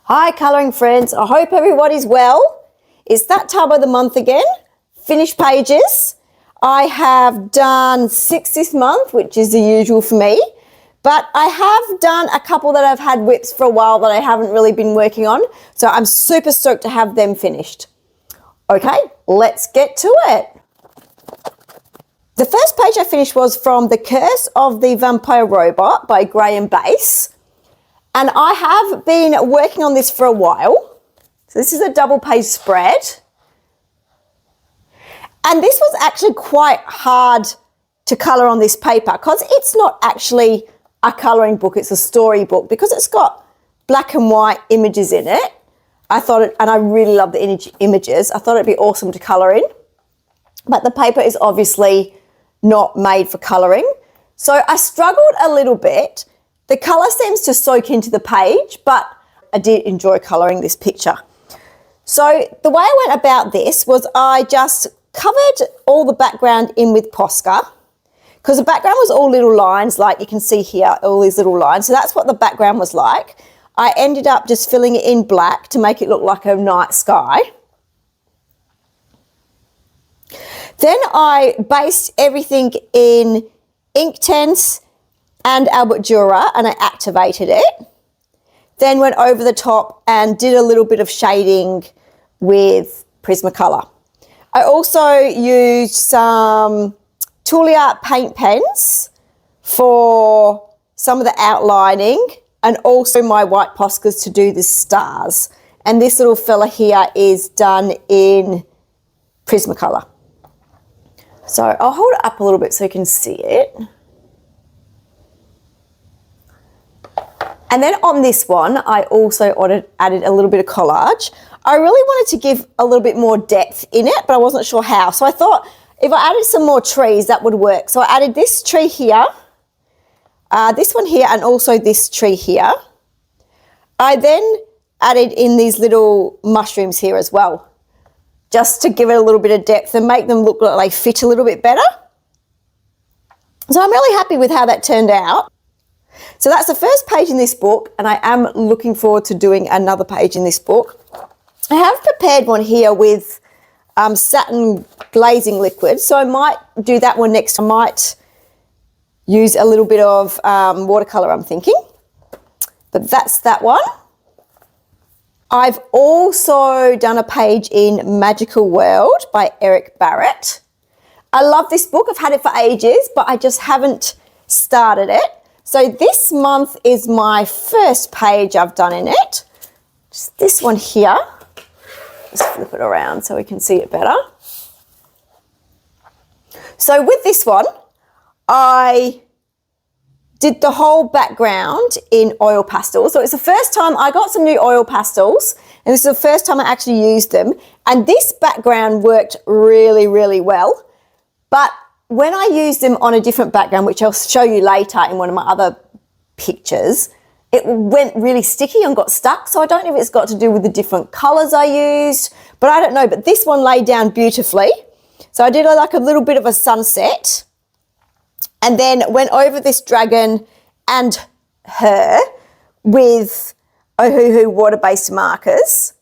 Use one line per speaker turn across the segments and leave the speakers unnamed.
Hi colouring friends, I hope everybody's well. It's that time of the month again, finished pages. I have done 6 this month, which is the usual for me, but I have done a couple that I've had whips for a while that I haven't really been working on, so I'm super stoked to have them finished. Okay, let's get to it. The first page I finished was from The Curse of the Vampire Robot by Graham Base. And I have been working on this for a while. So this is a double page spread. And this was actually quite hard to colour on this paper because it's not actually a colouring book, it's a storybook because it's got black and white images in it. And I really love the images. I thought it'd be awesome to colour in. But the paper is obviously not made for colouring. So I struggled a little bit. The colour seems to soak into the page, but I did enjoy colouring this picture. So the way I went about this was I just covered all the background in with Posca because the background was all little lines, like you can see here, all these little lines. So that's what the background was like. I ended up just filling it in black to make it look like a night sky. Then I based everything in Inktense and Albert Dürer and I activated it. Then went over the top and did a little bit of shading with Prismacolor. I also used some Toolie paint pens for some of the outlining and also my white Poscas to do the stars. And this little fella here is done in Prismacolor. So I'll hold it up a little bit so you can see it. And then on this one, I also added a little bit of collage. I really wanted to give a little bit more depth in it, but I wasn't sure how. So I thought if I added some more trees, that would work. So I added this tree here, this one here, and also this tree here. I then added in these little mushrooms here as well, just to give it a little bit of depth and make them look like they fit a little bit better. So I'm really happy with how that turned out. So that's the first page in this book, and I am looking forward to doing another page in this book. I have prepared one here with satin glazing liquid, so I might do that one next. I might use a little bit of watercolour, I'm thinking. But that's that one. I've also done a page in Magical World by Eric Barrett. I love this book. I've had it for ages, but I just haven't started it. So this month is my first page I've done in it. Just this one here. Just flip it around so we can see it better. So with this one, I did the whole background in oil pastels. So it's the first time I got some new oil pastels, and this is the first time I actually used them. And this background worked really, really well. But when I used them on a different background, which I'll show you later in one of my other pictures, it went really sticky and got stuck. So I don't know if it's got to do with the different colours I used, but I don't know. But this one laid down beautifully. So I did like a little bit of a sunset and then went over this dragon and her with Ohuhu water-based markers.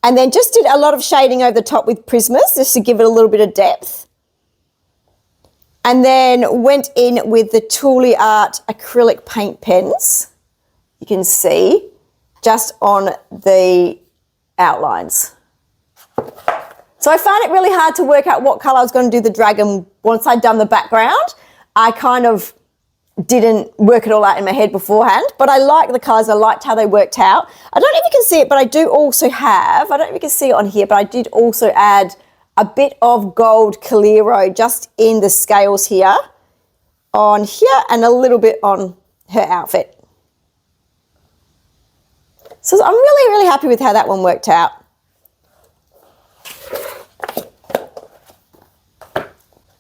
And then just did a lot of shading over the top with Prismas just to give it a little bit of depth. And then went in with the Toolie Art acrylic paint pens, you can see, just on the outlines. So I found it really hard to work out what colour I was going to do the dragon once I'd done the background. I kind of didn't work it all out in my head beforehand, but I liked the colours, I liked how they worked out. I don't know if you can see it, but I do also have, I don't know if you can see it on here, but I did also add a bit of gold Calero just in the scales here, on here, and a little bit on her outfit. So I'm really, really happy with how that one worked out.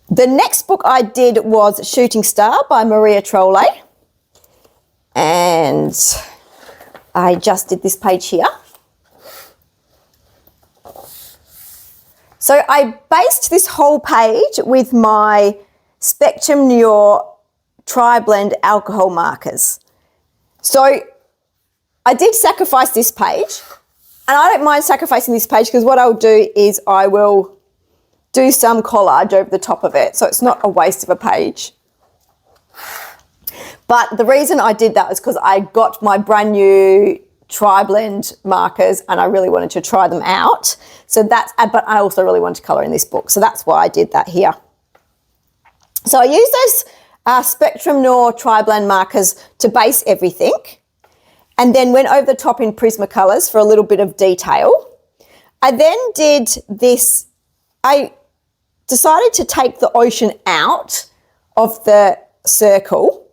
The next book I did was Shooting Star by Maria Trolle. And I just did this page here. So I based this whole page with my Spectrum Noir Tri-Blend alcohol markers. So I did sacrifice this page, and I don't mind sacrificing this page because what I'll do is I will do some collage over the top of it, so it's not a waste of a page. But the reason I did that is because I got my brand new tri-blend markers and I really wanted to try them out. So that's, but I also really wanted to colour in this book, so that's why I did that here. So I used those Spectrum Noir tri-blend markers to base everything, and then went over the top in Prismacolors for a little bit of detail. I then did this, I decided to take the ocean out of the circle,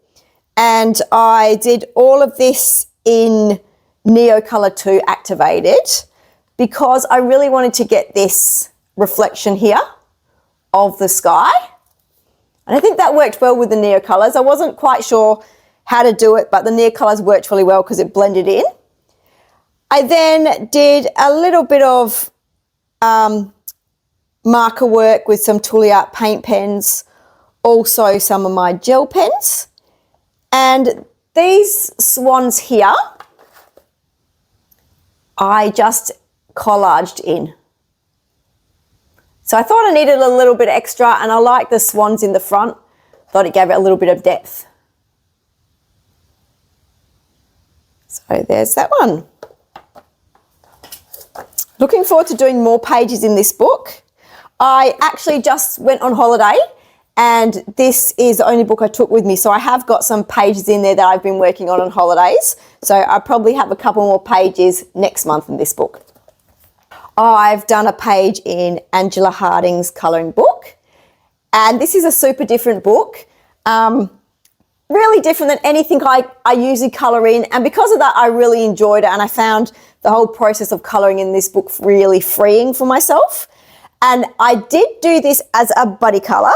and I did all of this in Neocolor 2 activated because I really wanted to get this reflection here of the sky. And I think that worked well with the Neocolors. I wasn't quite sure how to do it, but the Neocolors worked really well because it blended in. I then did a little bit of marker work with some Toolyart paint pens, also some of my gel pens. And these swans here, I just collaged in. So I thought I needed a little bit extra, and I like the swans in the front. Thought it gave it a little bit of depth. So there's that one. Looking forward to doing more pages in this book. I actually just went on holiday, and this is the only book I took with me. So I have got some pages in there that I've been working on holidays. So I probably have a couple more pages next month in this book. I've done a page in Angela Harding's colouring book, and this is a super different book, really different than anything I usually colour in, and because of that I really enjoyed it, and I found the whole process of colouring in this book really freeing for myself. And I did do this as a buddy colour,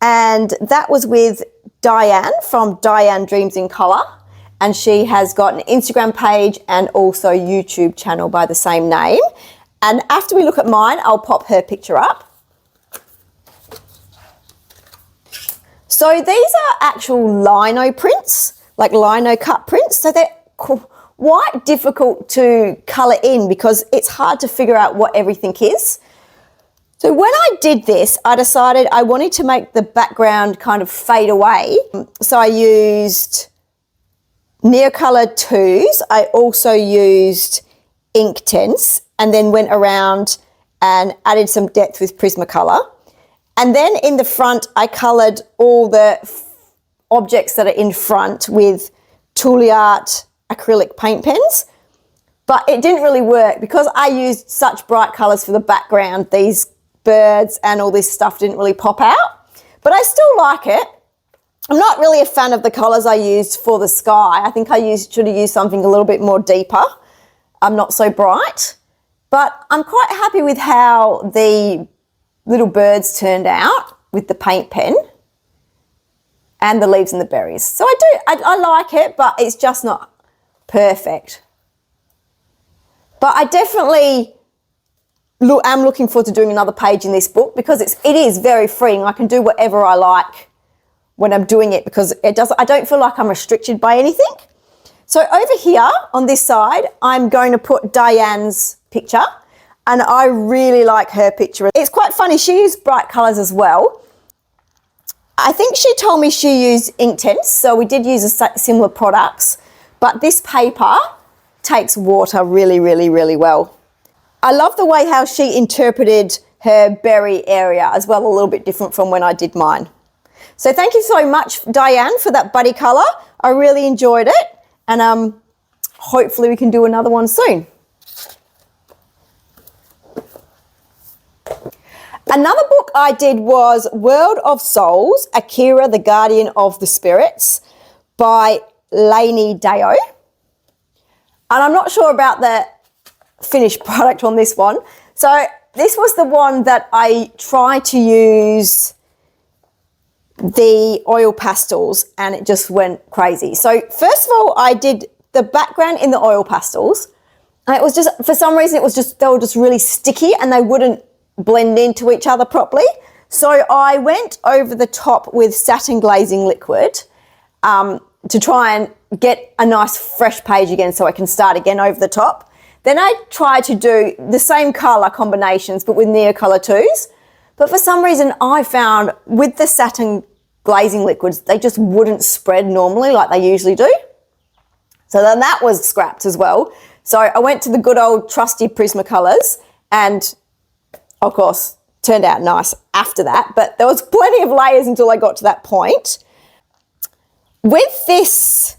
and that was with Diane from Diane Dreams in Colour, and she has got an Instagram page and also YouTube channel by the same name. And after we look at mine, I'll pop her picture up. So these are actual lino prints, like lino cut prints. So they're quite difficult to colour in because it's hard to figure out what everything is. So when I did this, I decided I wanted to make the background kind of fade away. So I used Neocolor 2s. I also used Inktense, and then went around and added some depth with Prismacolor. And then in the front, I coloured all the objects that are in front with Toolyart acrylic paint pens. But it didn't really work because I used such bright colours for the background. These birds and all this stuff didn't really pop out. But I still like it. I'm not really a fan of the colours I used for the sky. I think I should have used something a little bit more deeper. Not so bright. But I'm quite happy with how the little birds turned out with the paint pen and the leaves and the berries. So I like it, but it's just not perfect. But I definitely am looking forward to doing another page in this book because it is very freeing. I can do whatever I like when I'm doing it because I don't feel like I'm restricted by anything. So over here on this side, I'm going to put Diane's picture, and I really like her picture. It's quite funny, she used bright colours as well. I think she told me she used Inktense, so we did use similar products, but this paper takes water really, really, really well. I love the way how she interpreted her berry area as well, a little bit different from when I did mine. So thank you so much, Diane, for that buddy colour. I really enjoyed it, and hopefully we can do another one soon. Another book I did was World of Souls, Akira, the Guardian of the Spirits by Lainey Deo. And I'm not sure about the finished product on this one. So this was the one that I tried to use the oil pastels and it just went crazy. So first of all, I did the background in the oil pastels. And it was just, for some reason, they were just really sticky and they wouldn't blend into each other properly. So I went over the top with satin glazing liquid to try and get a nice fresh page again so I can start again over the top. Then I try to do the same colour combinations but with Neocolor 2s. But for some reason I found with the satin glazing liquids, they just wouldn't spread normally like they usually do. So then that was scrapped as well. So I went to the good old trusty Prismacolors, and of course turned out nice after that, but there was plenty of layers until I got to that point. With this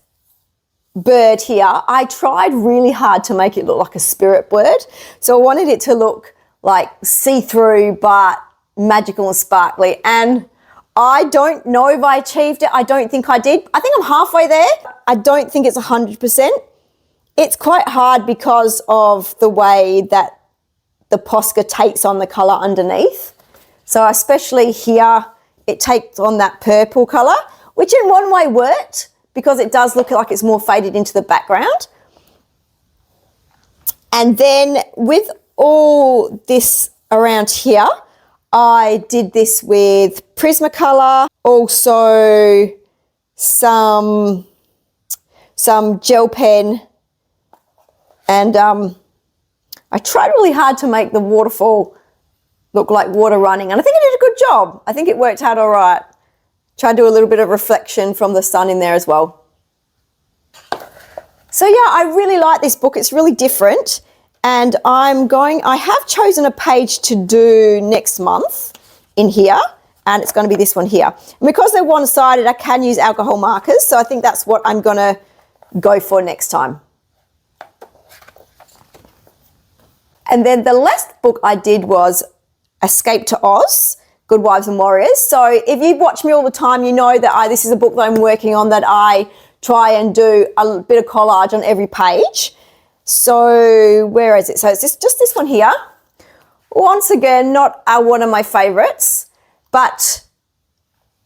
bird here, I tried really hard to make it look like a spirit bird. So I wanted it to look like see-through but magical and sparkly, and I don't know if I achieved it. I don't think I did. I think I'm halfway there. I don't think it's 100%. It's quite hard because of the way that the Posca takes on the colour underneath. So especially here, it takes on that purple colour, which in one way worked because it does look like it's more faded into the background. And then with all this around here, I did this with Prismacolor, also some gel pen, and I tried really hard to make the waterfall look like water running, and I think I did a good job. I think it worked out all right. Tried to do a little bit of reflection from the sun in there as well. So yeah, I really like this book. It's really different. And I have chosen a page to do next month in here, and it's going to be this one here. And because they're one-sided, I can use alcohol markers, so I think that's what I'm going to go for next time. And then the last book I did was Escape to Oz, Good Wives and Warriors. So if you've watched me all the time, you know that this is a book that I'm working on, that I try and do a bit of collage on every page. So where is it? So it's just this one here. Once again, not one of my favorites, but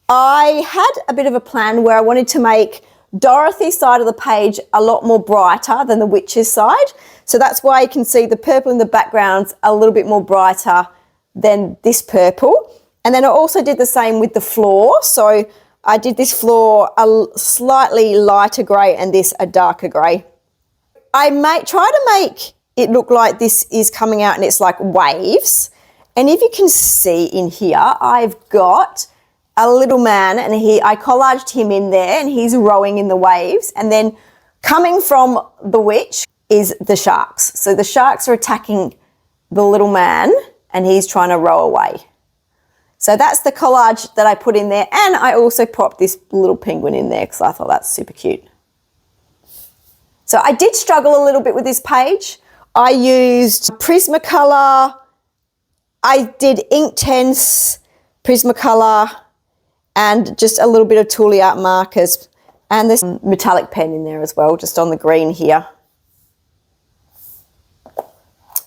I had a bit of a plan where I wanted to make Dorothy's side of the page a lot more brighter than the witch's side. So that's why you can see the purple in the background's a little bit more brighter than this purple. And then I also did the same with the floor. So I did this floor a slightly lighter grey and this a darker grey. I try to make it look like this is coming out and it's like waves. And if you can see in here, I've got a little man, and I collaged him in there, and he's rowing in the waves. And then coming from the witch is the sharks. So the sharks are attacking the little man and he's trying to row away. So that's the collage that I put in there. And I also popped this little penguin in there because I thought that's super cute. So I did struggle a little bit with this page. I used Prismacolor, I did Inktense, Prismacolor, and just a little bit of Tooly Art markers. And there's some metallic pen in there as well, just on the green here.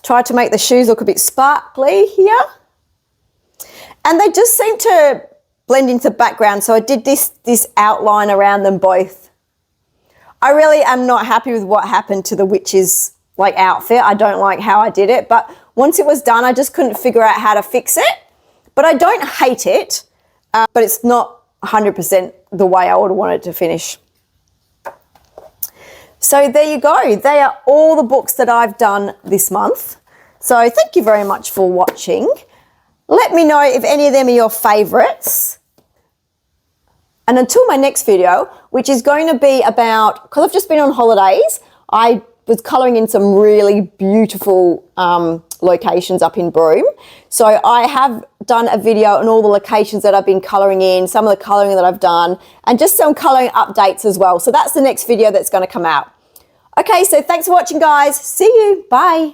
Tried to make the shoes look a bit sparkly here. And they just seem to blend into the background. So I did this outline around them both. I really am not happy with what happened to the witch's outfit. I don't like how I did it, but once it was done, I just couldn't figure out how to fix it. But I don't hate it, but it's not 100% the way I would want it to finish. So there you go. They are all the books that I've done this month. So thank you very much for watching. Let me know if any of them are your favourites. And until my next video, which is going to be about, because I've just been on holidays, I was colouring in some really beautiful locations up in Broome. So I have done a video on all the locations that I've been colouring in, some of the colouring that I've done, and just some colouring updates as well. So that's the next video that's going to come out. Okay, so thanks for watching, guys. See you. Bye.